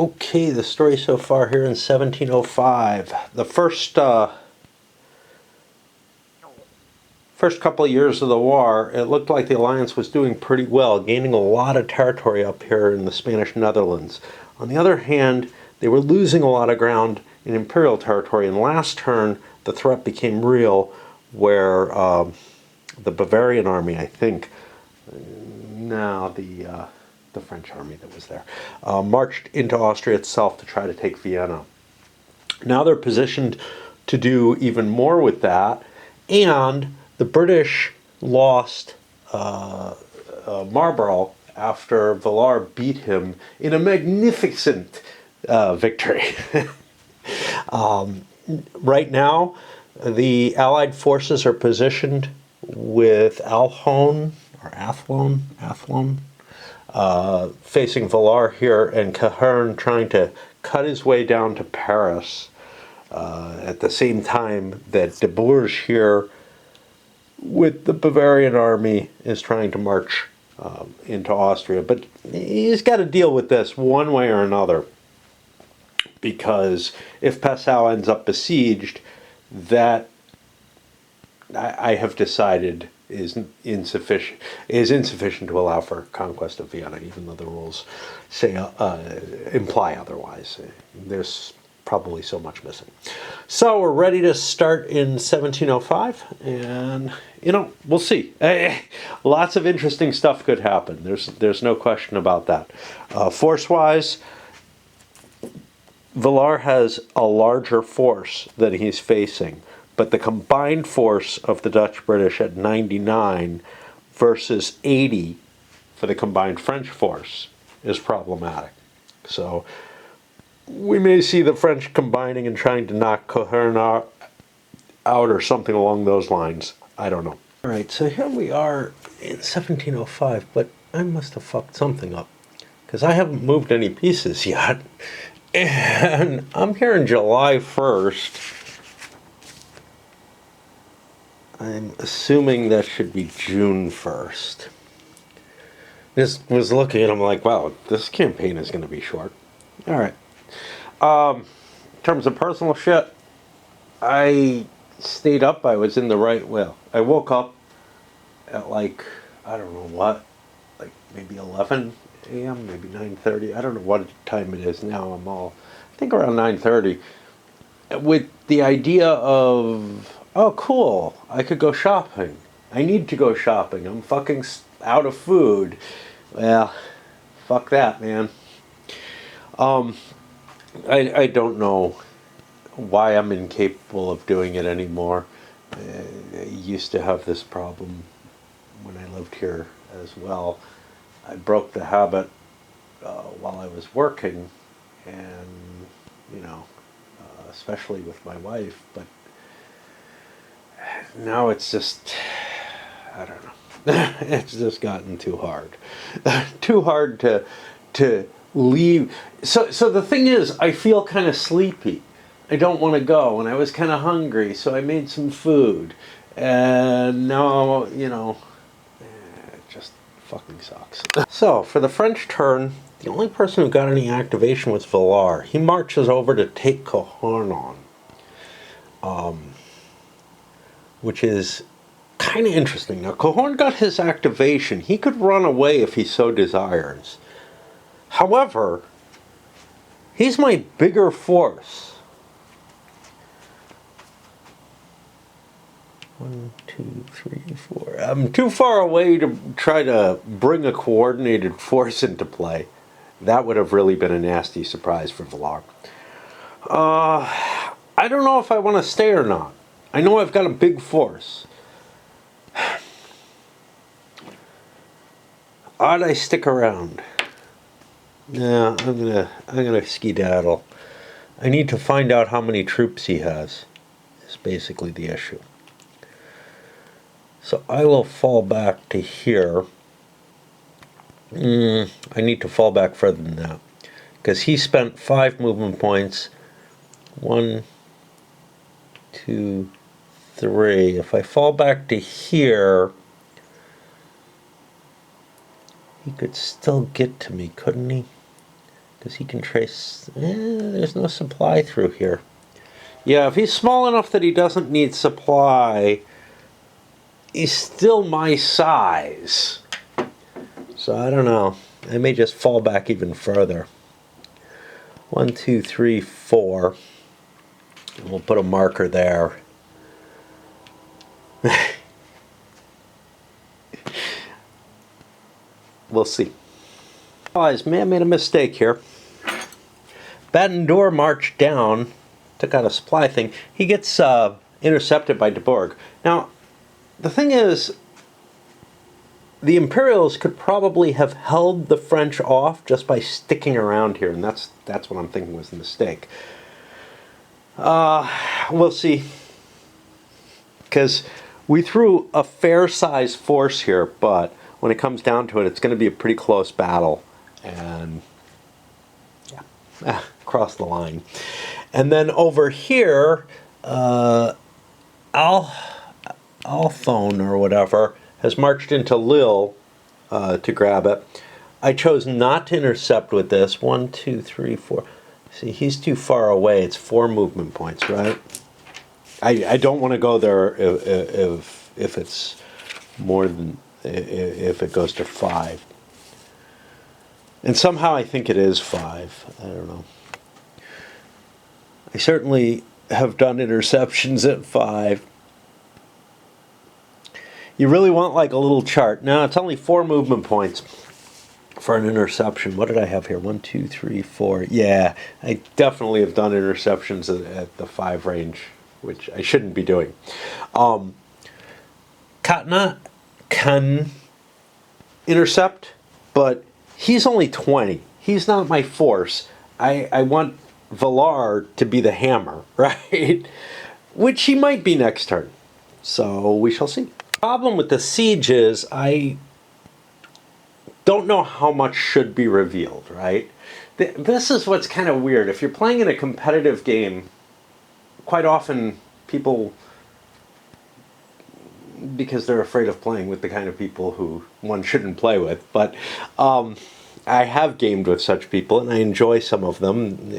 Okay, the story so far here in 1705. The first couple of years of the war, it looked like the alliance was doing pretty well, gaining a lot of territory up here in the Spanish Netherlands. On the other hand, they were losing a lot of ground in imperial territory. And last turn, the threat became real, where the Bavarian army, I think, the French army that was there, marched into Austria itself to try to take Vienna. Now they're positioned to do even more with that, and the British lost Marlborough after Villars beat him in a magnificent victory. Right now, the Allied forces are positioned with Athlone, facing Villars here, and Cahern trying to cut his way down to Paris at the same time that de Bourges here with the Bavarian army is trying to march into Austria. But he's got to deal with this one way or another, because if Passau ends up besieged, that I have decided is insufficient to allow for conquest of Vienna, even though the rules say imply otherwise. There's probably so much missing. So we're ready to start in 1705, and we'll see. Lots of interesting stuff could happen. There's no question about that. Force-wise, Villars has a larger force than he's facing, but the combined force of the Dutch-British at 99 versus 80 for the combined French force is problematic. So we may see the French combining and trying to knock Cahern out or something along those lines. I don't know. All right, so here we are in 1705, but I must have fucked something up, because I haven't moved any pieces yet. And I'm here in July 1st. I'm assuming that should be June 1st. Just was looking and I'm like, wow, this campaign is going to be short. All right. In terms of personal shit, I stayed up. I was in the right will. I woke up at I don't know what, maybe 11 a.m., maybe 9:30. I don't know what time it is now. I think around 9:30. With the idea of, oh, cool, I could go shopping. I need to go shopping. I'm fucking out of food. Well, fuck that, man. I don't know why I'm incapable of doing it anymore. I used to have this problem when I lived here as well. I broke the habit while I was working, and, especially with my wife, but now it's just, I don't know. It's just gotten too hard. Too hard to leave. So the thing is, I feel kind of sleepy. I don't want to go, and I was kind of hungry, so I made some food. And now, it just fucking sucks. So, for the French turn, the only person who got any activation was Villars. He marches over to take Cahern on, which is kind of interesting. Now, Cahern got his activation. He could run away if he so desires. However, he's my bigger force. 1, 2, 3, 4. I'm too far away to try to bring a coordinated force into play. That would have really been a nasty surprise for Villars. I don't know if I want to stay or not. I know I've got a big force. Ought I stick around? Yeah, I'm gonna skedaddle. I need to find out how many troops he has. Is basically the issue. So I will fall back to here. I need to fall back further than that, because he spent 5 movement points. 1, 2, 3. If I fall back to here, he could still get to me, couldn't he? Because he can trace... there's no supply through here. Yeah, if he's small enough that he doesn't need supply, he's still my size. So I don't know. I may just fall back even further. 1, 2, 3, 4. And we'll put a marker there. We'll see. Guys, may have made a mistake here. Badendore marched down, took out a supply thing. He gets intercepted by De Bourg. Now, the thing is, the Imperials could probably have held the French off just by sticking around here, and that's what I'm thinking was the mistake. We'll see. Because we threw a fair-sized force here, but when it comes down to it, it's going to be a pretty close battle. And, yeah, cross the line. And then over here, Alphone or whatever has marched into Lille to grab it. I chose not to intercept with this. 1, 2, 3, 4. See, he's too far away. It's 4 movement points, right? I don't want to go there if it's more than, if it goes to 5. And somehow I think it is 5. I don't know. I certainly have done interceptions at 5. You really want like a little chart. No, it's only 4 movement points for an interception. What did I have here? 1, 2, 3, 4. Yeah, I definitely have done interceptions at the 5 range, which I shouldn't be doing. Katna can intercept, but he's only 20. He's not my force. I want Valar to be the hammer, right? Which he might be next turn. So we shall see. The problem with the siege is I don't know how much should be revealed, right? This is what's kind of weird. If you're playing in a competitive game, quite often people, because they're afraid of playing with the kind of people who one shouldn't play with, but I have gamed with such people and I enjoy some of them.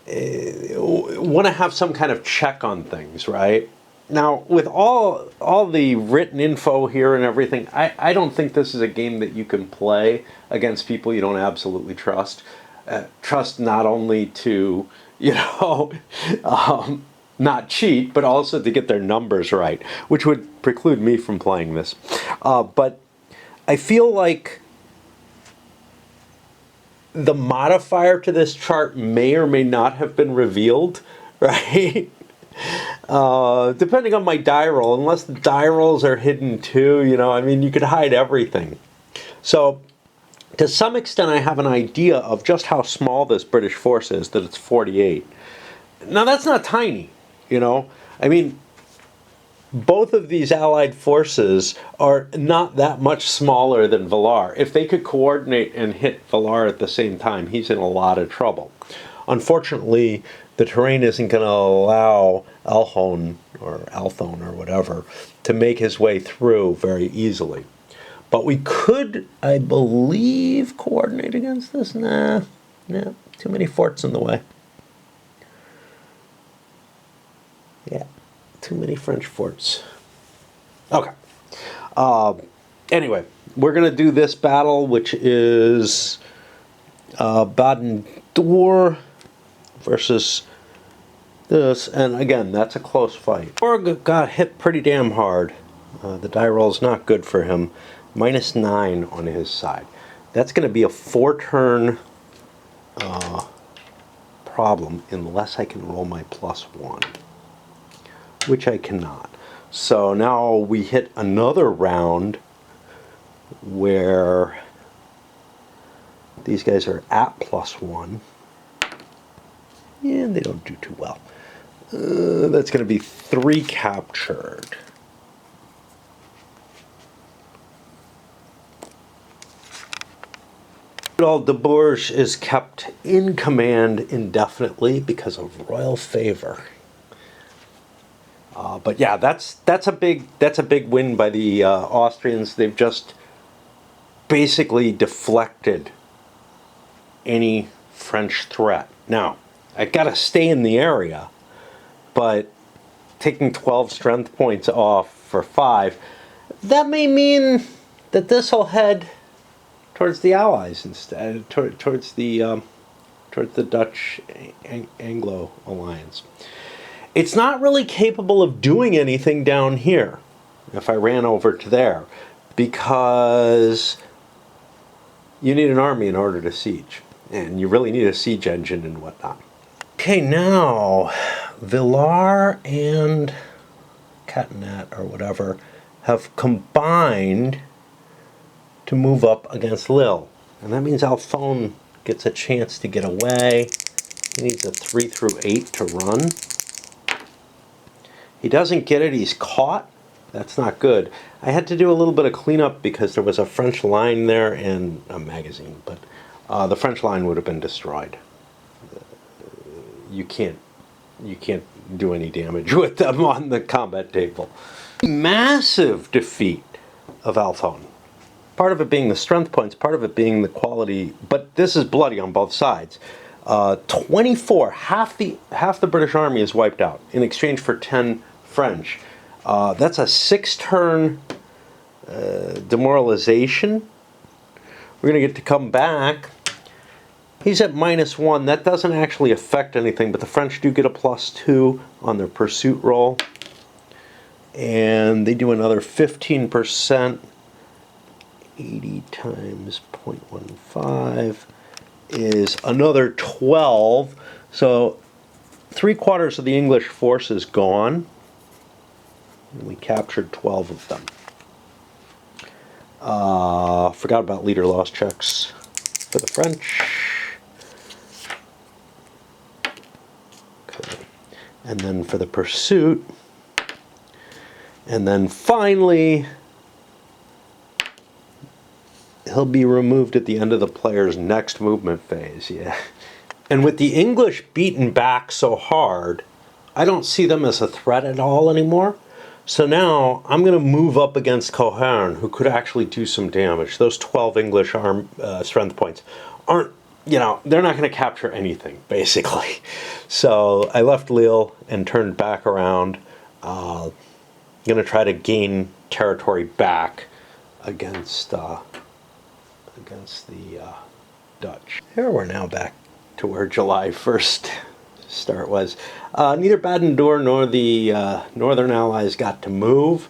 Want to have some kind of check on things, right? Now, with all the written info here and everything, I don't think this is a game that you can play against people you don't absolutely trust. Trust not only to, not cheat, but also to get their numbers right, which would preclude me from playing this. But I feel like the modifier to this chart may or may not have been revealed, right? Depending on my die roll, unless the die rolls are hidden too, you could hide everything. So, to some extent, I have an idea of just how small this British force is, that it's 48. Now, that's not tiny, both of these allied forces are not that much smaller than Valar. If they could coordinate and hit Valar at the same time, he's in a lot of trouble. Unfortunately, the terrain isn't going to allow Alphone or whatever to make his way through very easily. But we could, I believe, coordinate against this. Nah, too many forts in the way. Yeah, too many French forts. Okay. Anyway, we're going to do this battle, which is Badendore versus this, and again, that's a close fight. Borg got hit pretty damn hard. The die roll's not good for him. -9 on his side. That's going to be a 4-turn problem unless I can roll my +1, which I cannot. So now we hit another round where these guys are at +1. And they don't do too well. That's going to be 3 captured. De Bourg is kept in command indefinitely because of royal favor. But yeah, that's a big win by the Austrians. They've just basically deflected any French threat. Now, I gotta stay in the area, but taking 12 strength points off for 5, that may mean that this will head towards the Allies instead, towards the Dutch Anglo alliance. It's not really capable of doing anything down here if I ran over to there, because you need an army in order to siege, and you really need a siege engine and whatnot. Okay, now Villar and Catanat or whatever have combined to move up against Lille, and that means Alphone gets a chance to get away. He needs a 3 through 8 to run. He doesn't get it, he's caught. That's not good. I had to do a little bit of cleanup because there was a French line there and a magazine, but the French line would have been destroyed. You can't do any damage with them on the combat table. Massive defeat of Alphone. Part of it being the strength points, part of it being the quality, but this is bloody on both sides. 24, half the British army is wiped out in exchange for 10 French. That's a 6-turn demoralization. We're going to get to come back. He's at -1. That doesn't actually affect anything, but the French do get a +2 on their pursuit roll. And they do another 15%. 80 times 0.15 is another 12. So 3/4 of the English force is gone. And we captured 12 of them. Forgot about leader loss checks for the French. Okay. And then for the pursuit. And then finally, he'll be removed at the end of the player's next movement phase. Yeah. And with the English beaten back so hard, I don't see them as a threat at all anymore. So now I'm going to move up against Cohern, who could actually do some damage. Those 12 English strength points aren't, they're not going to capture anything, basically. So I left Lille and turned back around. I'm going to try to gain territory back against the Dutch. Here we're now back to where July 1st start was. Neither Baden-Dour nor the Northern Allies got to move.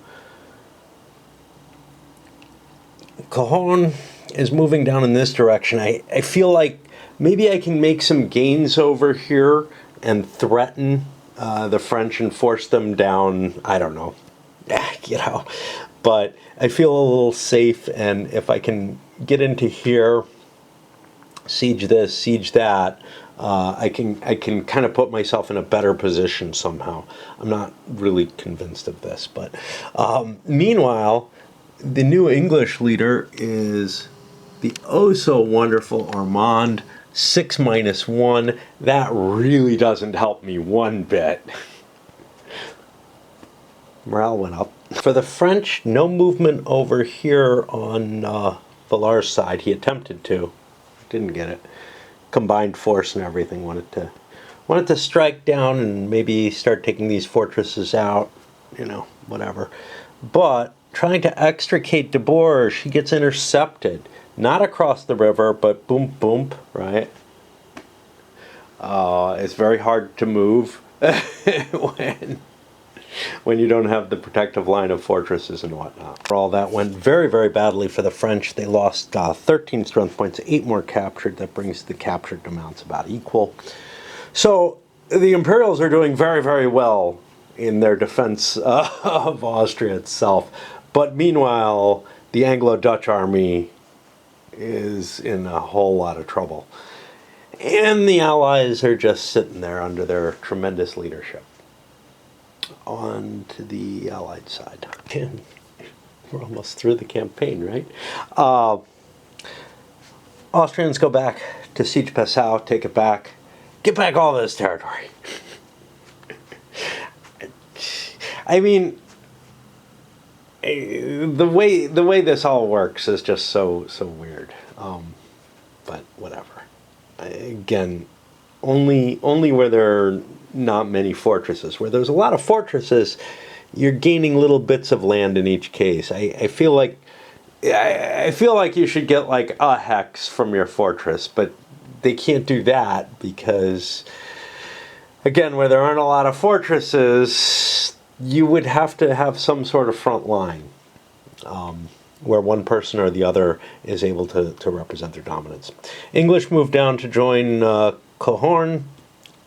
Cohorn is moving down in this direction. I feel like maybe I can make some gains over here and threaten the French and force them down, I don't know, but I feel a little safe, and if I can get into here, siege this, siege that, I can kind of put myself in a better position somehow. I'm not really convinced of this, but meanwhile, the new English leader is the oh so wonderful Armand, 6-1. That really doesn't help me one bit. Morale went up. For the French, no movement over here on Villar's side. He attempted to, didn't get it. Combined force and everything, wanted to strike down and maybe start taking these fortresses out, whatever. But trying to extricate de Bourges, he gets intercepted. Not across the river, but boom, boom, right? It's very hard to move when you don't have the protective line of fortresses and whatnot. All that went very, very badly for the French. They lost 13 strength points, 8 more captured. That brings the captured amounts about equal. So the Imperials are doing very, very well in their defense of Austria itself. But meanwhile, the Anglo-Dutch army is in a whole lot of trouble. And the Allies are just sitting there under their tremendous leadership. On to the Allied side. And we're almost through the campaign, right? Austrians go back to siege Passau, take it back, get back all this territory. I mean, the way this all works is just so weird. But whatever. again, only where there are not many fortresses. Where there's a lot of fortresses, you're gaining little bits of land in each case. I feel like you should get like a hex from your fortress, but they can't do that because, again, where there aren't a lot of fortresses, you would have to have some sort of front line where one person or the other is able to represent their dominance. English moved down to join Cohorn,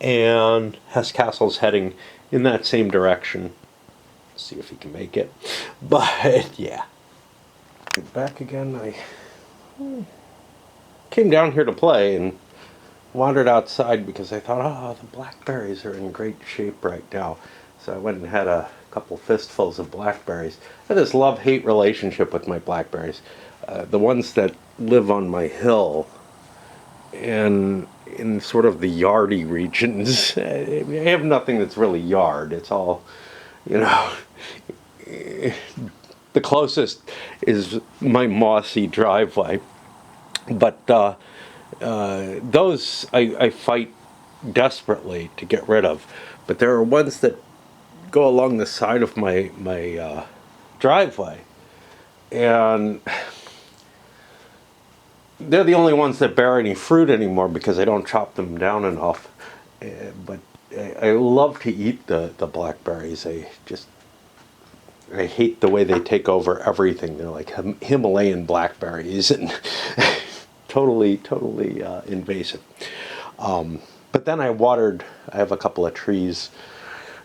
and Hesse-Kassel's heading in that same direction. See if he can make it. But yeah. Back again, I came down here to play and wandered outside because I thought, oh, the blackberries are in great shape right now. So I went and had a couple fistfuls of blackberries. I have this love-hate relationship with my blackberries. The ones that live on my hill and in sort of the yardy regions, I have nothing that's really yard. It's all, you know, the closest is my mossy driveway. But those I fight desperately to get rid of. But there are ones that go along the side of my driveway, and they're the only ones that bear any fruit anymore because I don't chop them down enough. But I love to eat the blackberries. I hate the way they take over everything. They're like Himalayan blackberries and totally invasive. But then I have a couple of trees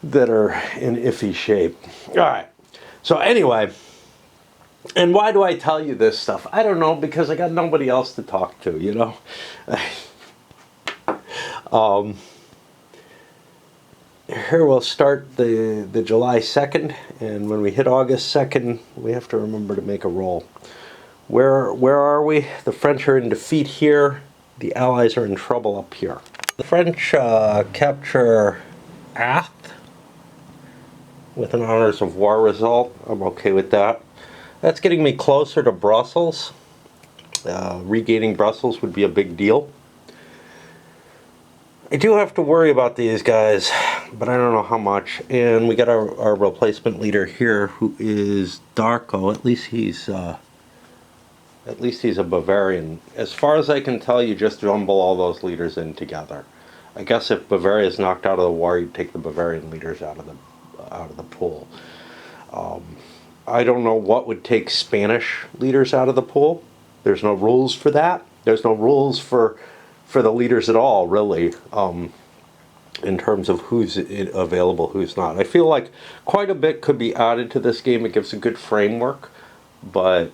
that are in iffy shape. All right. So anyway, and why do I tell you this stuff? I don't know, because I got nobody else to talk to, you know? Here we'll start the July 2nd, and when we hit August 2nd, we have to remember to make a roll. Where are we? The French are in defeat here. The Allies are in trouble up here. The French capture Ath with an honors of war result. I'm okay with that. That's getting me closer to Brussels. Regaining Brussels would be a big deal. I do have to worry about these guys, but I don't know how much. And we got our replacement leader here, who is Darko. At least he's a Bavarian. As far as I can tell, you just jumble all those leaders in together. I guess if Bavaria is knocked out of the war, you'd take the Bavarian leaders out of the pool. I don't know what would take Spanish leaders out of the pool. There's no rules for that. There's no rules for the leaders at all, really, in terms of who's available, who's not. I feel like quite a bit could be added to this game. It gives a good framework, but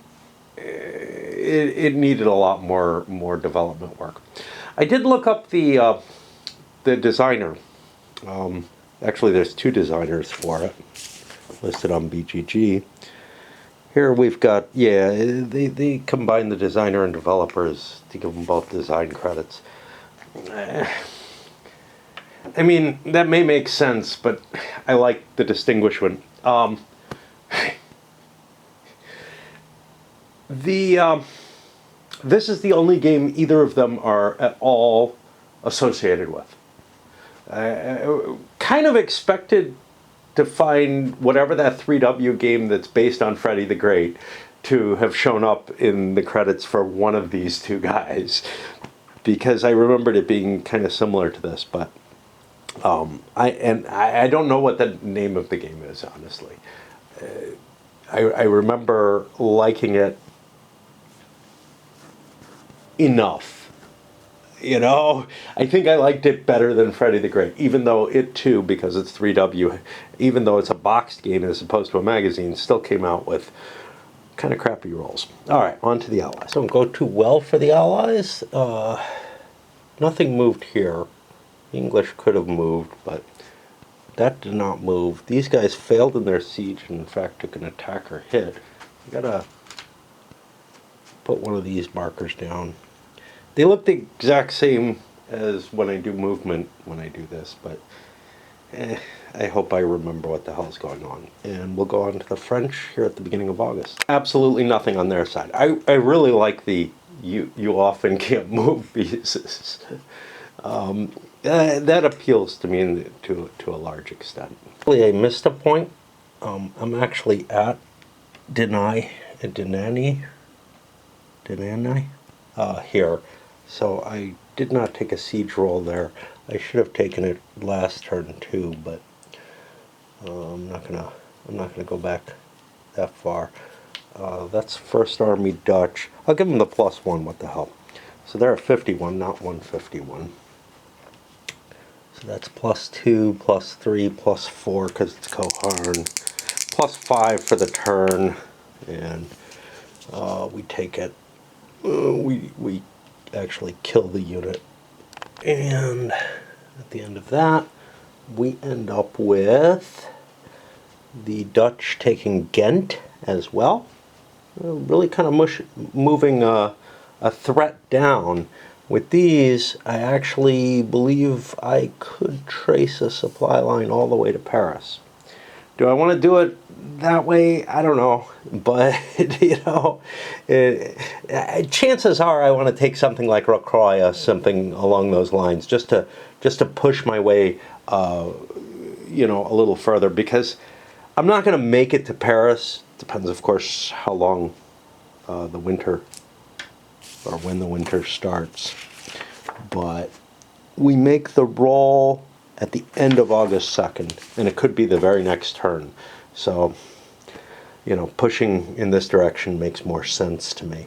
it needed a lot more development work. I did look up the designer. Actually, there's two designers for it listed on BGG. Here we've got, yeah, they combine the designer and developers to give them both design credits. I mean, that may make sense, but I like the distinguishment. This is the only game either of them are at all associated with. I kind of expected to find whatever that 3W game that's based on Freddy the Great to have shown up in the credits for one of these two guys, because I remembered it being kind of similar to this, but I don't know what the name of the game is, honestly. I remember liking it enough. You know, I think I liked it better than Freddy the Great, even though it too, because it's 3W, even though it's a boxed game as opposed to a magazine, still came out with kind of crappy rolls. All right, on to the Allies. Don't go too well for the Allies. Nothing moved here. The English could have moved, but that did not move. These guys failed in their siege and in fact took an attack or hit. You gotta put one of these markers down. They look the exact same as when I do movement when I do this, but I hope I remember what the hell's going on. And we'll go on to the French here at the beginning of August. Absolutely nothing on their side. I really like the you often can't move pieces. That appeals to me to a large extent. I missed a point. I'm actually at Denani here, so I did not take a siege roll there. I should have taken it last turn too, but I'm not gonna go back that far. That's First Army Dutch. I'll give them the +1. What the hell? So they're at 51, not 151. So that's +2, +3, +4 because it's Coharn. +5 for the turn, and we take it. We actually kill the unit, and at the end of that, we end up with the Dutch taking Ghent as well. Really kind of moving a threat down. With these, I actually believe I could trace a supply line all the way to Paris. Do I want to do it that way? I don't know, but you know, chances are I want to take something like Rocroi, something along those lines, just to push my way, you know, a little further, because I'm not going to make it to Paris. Depends, of course, how long the winter, or when the winter starts. But we make the roll at the end of August 2nd, and it could be the very next turn. So, you know, pushing in this direction makes more sense to me.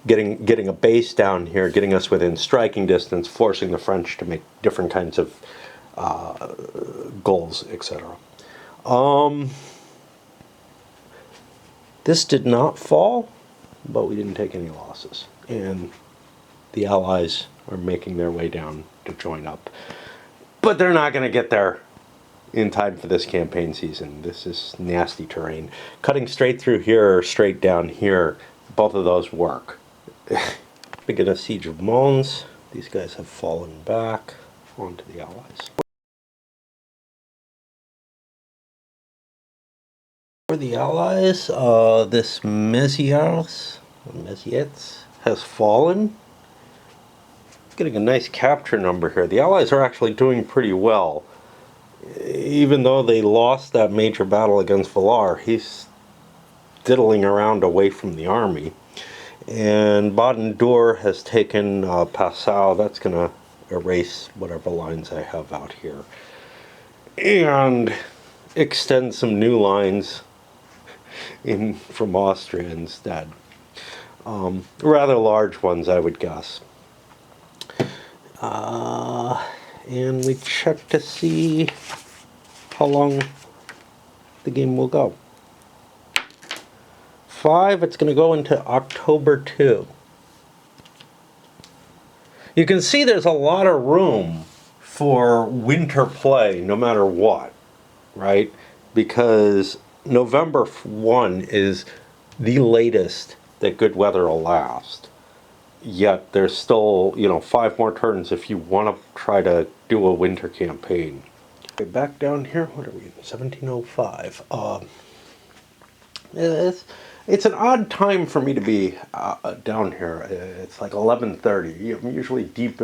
Getting a base down here, getting us within striking distance, forcing the French to make different kinds of goals, etc. This did not fall, but we didn't take any losses. And the Allies are making their way down to join up. But they're not going to get there in time for this campaign season. This is nasty terrain. Cutting straight through here or straight down here, both of those work. Begin a siege of Mons. These guys have fallen back onto the Allies. For the Allies, this Mezieres has fallen. Getting a nice capture number here. The Allies are actually doing pretty well. Even though they lost that major battle against Villar, he's diddling around away from the army. And Baden-Dour has taken Passau. That's going to erase whatever lines I have out here. And extend some new lines in from Austria instead. Rather large ones, I would guess. And we check to see how long the game will go. 5, it's going to go into October 2. You can see there's a lot of room for winter play, no matter what, right? Because November 1 is the latest that good weather will last. Yet there's still, you know, 5 more turns if you want to try to do a winter campaign. Okay, back down here, what are we in? 1705. It's an odd time for me to be down here. It's like 11:30. I'm usually deep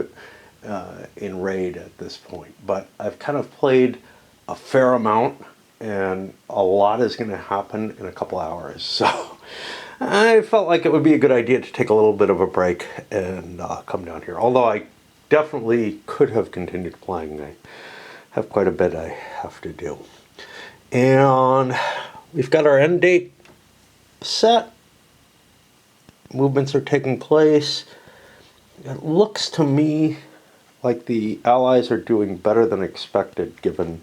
in raid at this point, but I've kind of played a fair amount, and a lot is going to happen in a couple hours. So I felt like it would be a good idea to take a little bit of a break and come down here. Although I definitely could have continued playing. I have quite a bit I have to do. And we've got our end date set. Movements are taking place. It looks to me like the Allies are doing better than expected given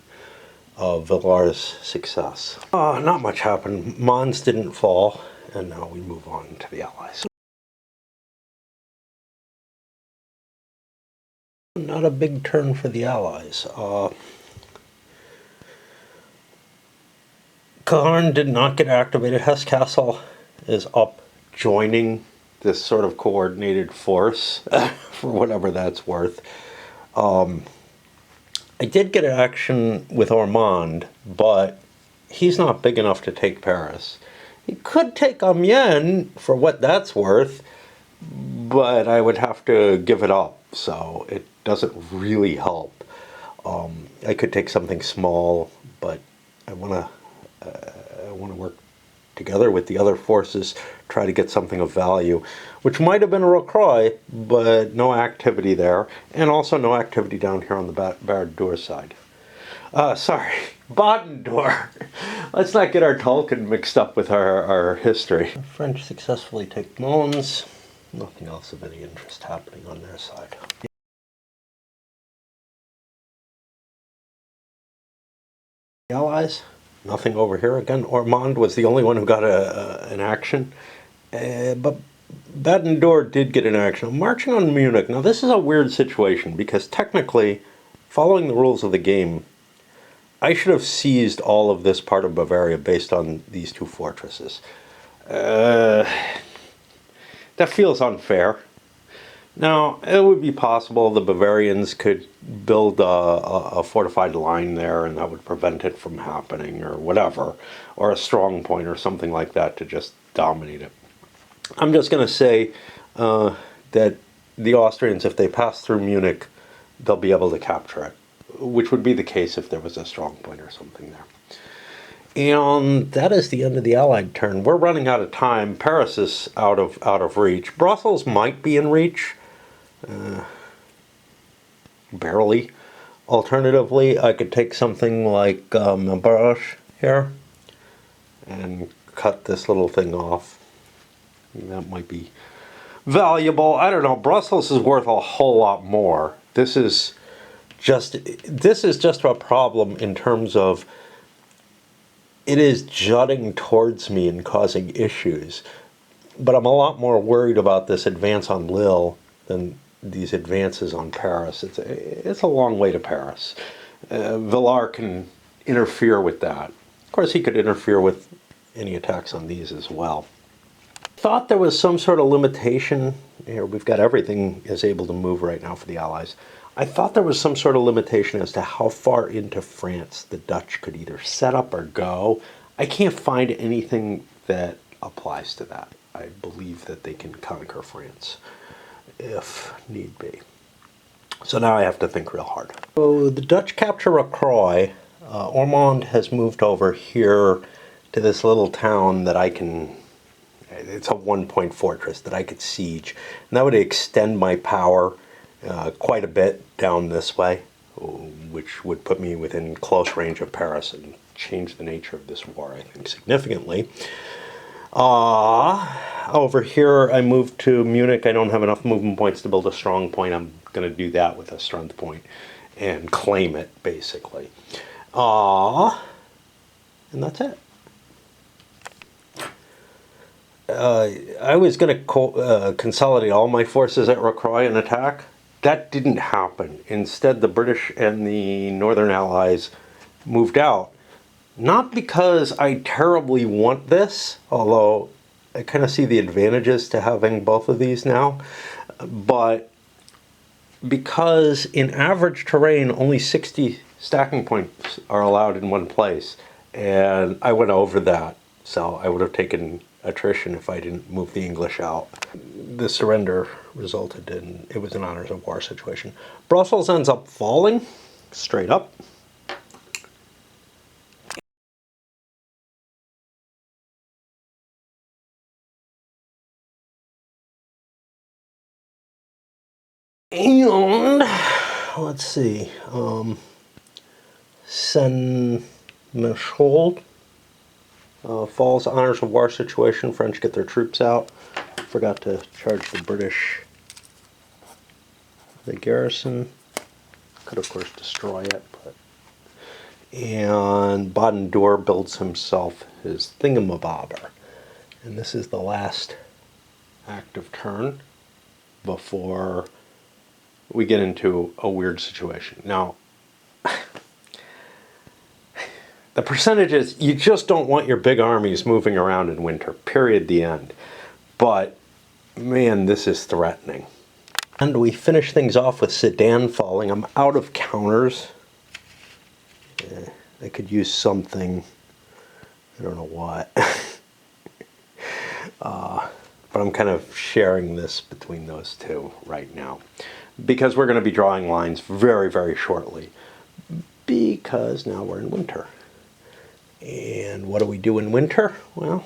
Villar's success. Not much happened. Mons didn't fall. And now we move on to the Allies. Not a big turn for the Allies. Coharn did not get activated. Hesse-Kassel is up joining this sort of coordinated force, for whatever that's worth. I did get action with Ormond, but he's not big enough to take Paris. He could take Amiens, for what that's worth, but I would have to give it up, so it doesn't really help. I could take something small, but I want to work together with the other forces, try to get something of value, which might have been a Rocroi, but no activity there, and also no activity down here on the Barad-dûr side. Sorry, Baden-Dûr. Let's not get our Tolkien mixed up with our history. The French successfully take Mons. Nothing else of any interest happening on their side. The Allies, nothing over here again. Ormond was the only one who got an action, but Baden-Dûr did get an action. Marching on Munich. Now this is a weird situation because technically, following the rules of the game, I should have seized all of this part of Bavaria based on these two fortresses. That feels unfair. Now, it would be possible the Bavarians could build a fortified line there and that would prevent it from happening or whatever, or a strong point or something like that to just dominate it. I'm just going to say that the Austrians, if they pass through Munich, they'll be able to capture it, which would be the case if there was a strong point or something there. And that is the end of the Allied turn. We're running out of time. Paris is out of reach. Brussels might be in reach. Barely. Alternatively, I could take something like Marlborough here and cut this little thing off. That might be valuable. I don't know. Brussels is worth a whole lot more. This is just a problem in terms of it is jutting towards me and causing issues. But I'm a lot more worried about this advance on Lille than these advances on Paris. It's a long way to Paris. Villars can interfere with that. Of course, he could interfere with any attacks on these as well. Thought there was some sort of limitation. Here, we've got everything is able to move right now for the Allies. I thought there was some sort of limitation as to how far into France the Dutch could either set up or go. I can't find anything that applies to that. I believe that they can conquer France if need be. So now I have to think real hard. So the Dutch capture Rocroi. Ormond has moved over here to this little town that I can... It's a 1-point fortress that I could siege. And that would extend my power quite a bit down this way, which would put me within close range of Paris and change the nature of this war, I think, significantly. Over here, I moved to Munich. I don't have enough movement points to build a strong point. I'm going to do that with a strength point and claim it, basically. And that's it. I was going to consolidate all my forces at Rocroi and attack. That didn't happen. Instead, the British and the Northern Allies moved out. Not because I terribly want this, although I kind of see the advantages to having both of these now, but because in average terrain, only 60 stacking points are allowed in one place, and I went over that, so I would have taken attrition if I didn't move the English out. The surrender resulted in, it was an honors of war situation. Brussels ends up falling, straight up. And let's see, Saint-Michel falls, honors of war situation. French get their troops out. Forgot to charge the British the garrison. Could of course destroy it, but and Baden-Dûr builds himself his thingamabobber, and this is the last active turn before we get into a weird situation. Now, the percentage is you just don't want your big armies moving around in winter, period, the end. But, man, this is threatening. And we finish things off with Sedan falling. I'm out of counters. I could use something, I don't know what. but I'm kind of sharing this between those two right now because we're going to be drawing lines very, very shortly because now we're in winter. And what do we do in winter? Well,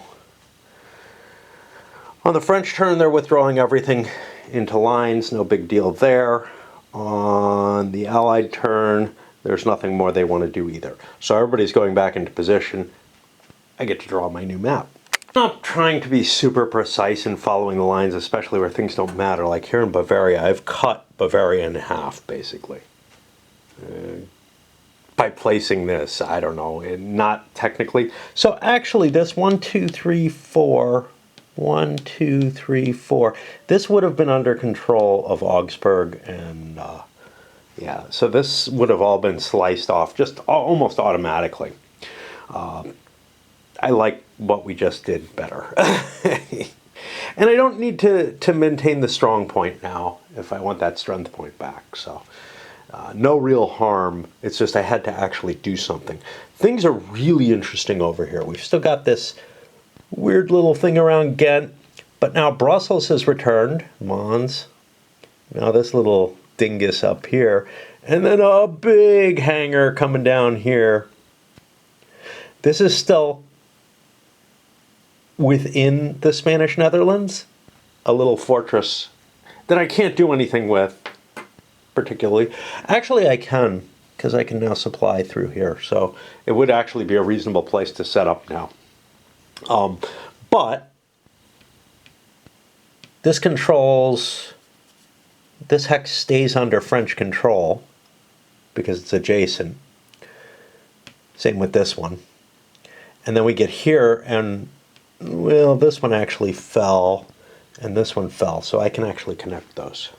on the French turn, they're withdrawing everything into lines, no big deal there. On the Allied turn, there's nothing more they want to do either. So everybody's going back into position. I get to draw my new map. I'm not trying to be super precise in following the lines, especially where things don't matter. Like here in Bavaria, I've cut Bavaria in half, basically. By placing this, I don't know, not technically. So actually this 1, 2, 3, 4, 1, 2, 3, 4, this would have been under control of Augsburg, and yeah, so this would have all been sliced off just almost automatically. I like what we just did better. And I don't need to maintain the strong point now if I want that strength point back. So no real harm. It's just I had to actually do something. Things are really interesting over here. We've still got this weird little thing around Ghent, but now Brussels has returned, Mons. Now this little dingus up here, and then a big hangar coming down here. This is still within the Spanish Netherlands, a little fortress that I can't do anything with particularly. Actually I can, because I can now supply through here, so it would actually be a reasonable place to set up now. But this controls, this hex stays under French control because it's adjacent. Same with this one. And then we get here and, well, this one actually fell and this one fell, so I can actually connect those.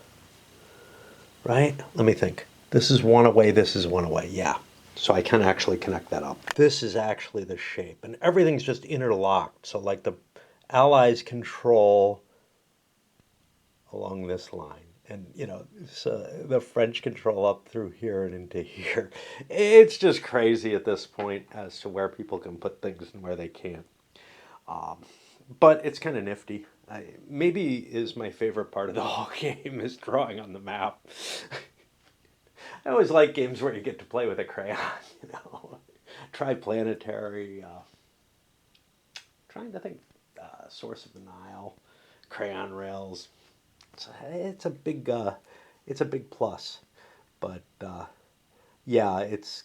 Right? Let me think. This is one away, this is one away. Yeah. So I can actually connect that up. This is actually the shape, and everything's just interlocked. So like the Allies control along this line, and you know, so the French control up through here and into here. It's just crazy at this point as to where people can put things and where they can't. But it's kind of nifty. Maybe is my favorite part of the whole game is drawing on the map. I always like games where you get to play with a crayon, you know. Triplanetary, trying to think, Source of the Nile, crayon rails. It's a big plus, but yeah, it's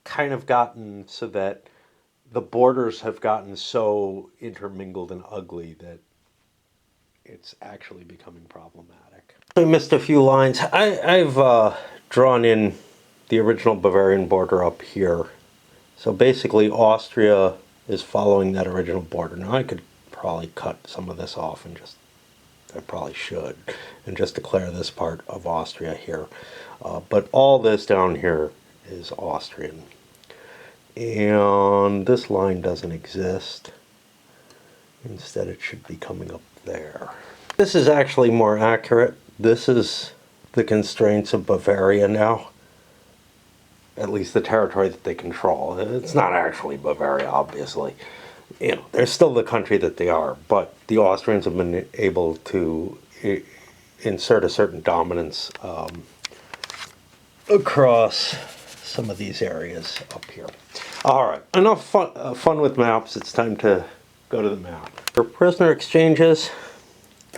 kind of gotten so that the borders have gotten so intermingled and ugly that it's actually becoming problematic. I missed a few lines. I've drawn in the original Bavarian border up here. So basically Austria is following that original border. Now I could probably cut some of this off and just, I probably should, and just declare this part of Austria here. But all this down here is Austrian. And this line doesn't exist. Instead it should be coming up there. This is actually more accurate. This is the constraints of Bavaria now. At least the territory that they control. It's not actually Bavaria, obviously. You know, they're still the country that they are, but the Austrians have been able to insert a certain dominance across some of these areas up here. All right, enough fun with maps. It's time to go to the map. For prisoner exchanges,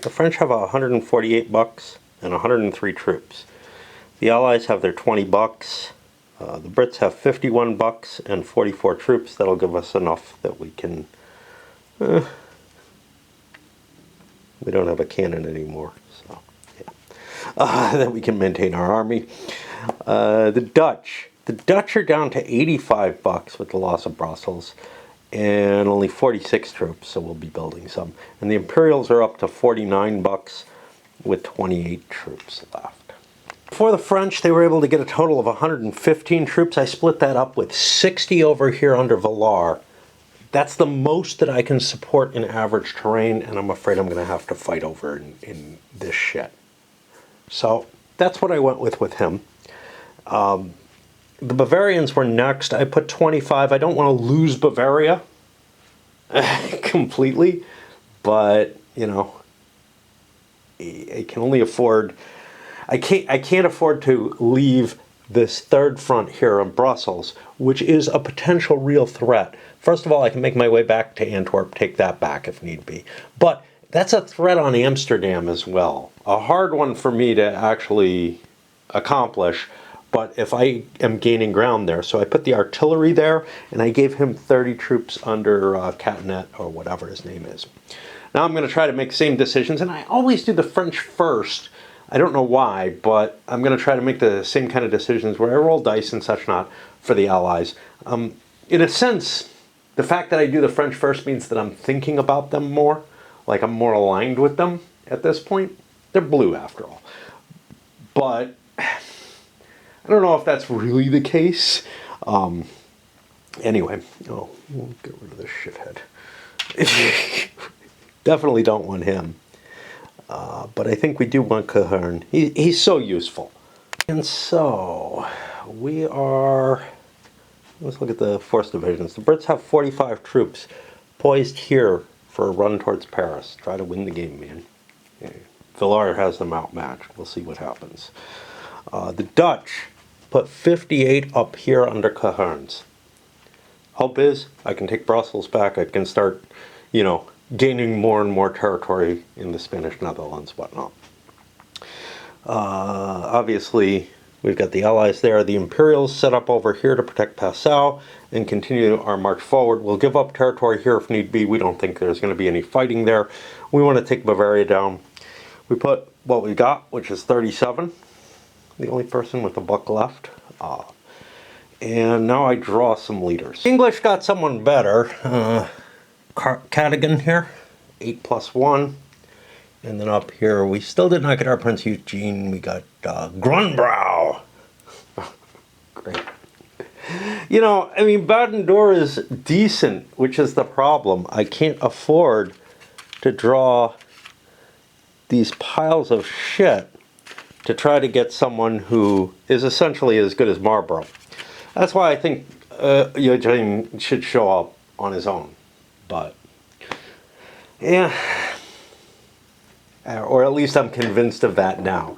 the French have $148 and 103 troops. The Allies have their $20. The Brits have $51 and 44 troops. That'll give us enough that we can... we don't have a cannon anymore, so yeah. That we can maintain our army. The Dutch are down to $85 with the loss of Brussels, and only 46 troops, so we'll be building some. And the Imperials are up to $49 with 28 troops left. For the French, they were able to get a total of 115 troops. I split that up with 60 over here under Villars. That's the most that I can support in average terrain, and I'm afraid I'm going to have to fight over in this shit. So that's what I went with him. The Bavarians were next. I put 25. I don't want to lose Bavaria completely, but you know, I can only afford, I can't afford to leave this third front here in Brussels, which is a potential real threat. First of all, I can make my way back to Antwerp, take that back if need be. But that's a threat on Amsterdam as well. A hard one for me to actually accomplish, but if I am gaining ground there. So I put the artillery there, and I gave him 30 troops under Catenet, or whatever his name is. Now I'm going to try to make the same decisions, and I always do the French first. I don't know why, but I'm going to try to make the same kind of decisions where I roll dice and such not for the Allies. In a sense, the fact that I do the French first means that I'm thinking about them more, like I'm more aligned with them at this point. They're blue after all. But I don't know if that's really the case. Anyway, we'll get rid of this shithead. Definitely don't want him. But I think we do want Cahern. He's so useful. And so, we are... Let's look at the force divisions. The Brits have 45 troops poised here for a run towards Paris. Try to win the game, man. Yeah. Villars has them outmatched. We'll see what happens. The Dutch put 58 up here under Cahern's. Hope is I can take Brussels back. I can start, you know, gaining more and more territory in the Spanish Netherlands, whatnot. Obviously, we've got the Allies there. The Imperials set up over here to protect Passau and continue our march forward. We'll give up territory here if need be. We don't think there's going to be any fighting there. We want to take Bavaria down. We put what we got, which is 37. The only person with a buck left. And now I draw some leaders. English got someone better. Cadogan here, 8+1. And then up here, we still did not get our Prince Eugene. We got Grunbrow. Great. You know, I mean, Baden-Dor is decent, which is the problem. I can't afford to draw these piles of shit to try to get someone who is essentially as good as Marlborough. That's why I think Eugene should show up on his own. But, yeah, or at least I'm convinced of that now.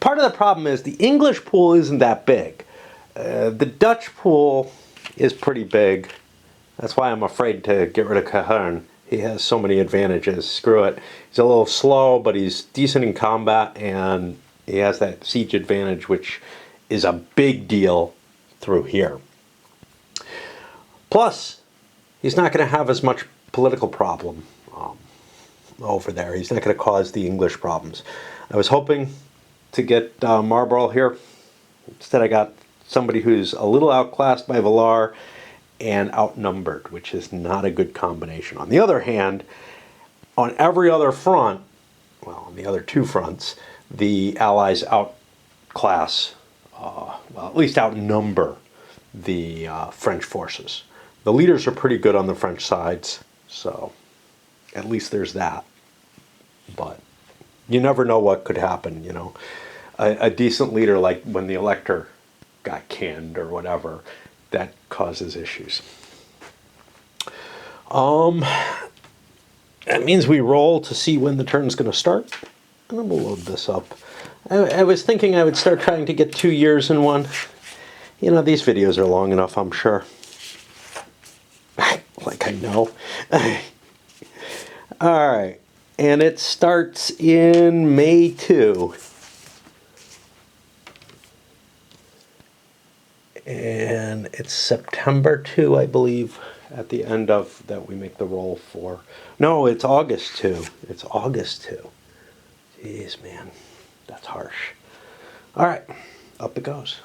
Part of the problem is the English pool isn't that big. The Dutch pool is pretty big. That's why I'm afraid to get rid of Cahern. He has so many advantages. Screw it. He's a little slow, but he's decent in combat, and he has that siege advantage, which is a big deal through here. Plus, he's not going to have as much political problem over there. He's not going to cause the English problems. I was hoping to get Marlborough here. Instead, I got somebody who's a little outclassed by Villars and outnumbered, which is not a good combination. On the other hand, on every other front, well, on the other two fronts, the Allies outclass, well, at least outnumber the French forces. The leaders are pretty good on the French sides, so at least there's that. But you never know what could happen, you know. A decent leader, like when the Elector got canned or whatever, that causes issues. That means we roll to see when the turn's going to start. And then we'll load this up. I was thinking I would start trying to get 2 years in one. You know, these videos are long enough, I'm sure. Like I know. Alright. And it starts in May 2. And it's September 2, I believe, at the end of that we make the roll for. No, it's August 2. It's August 2. Jeez, man. That's harsh. All right. Up it goes.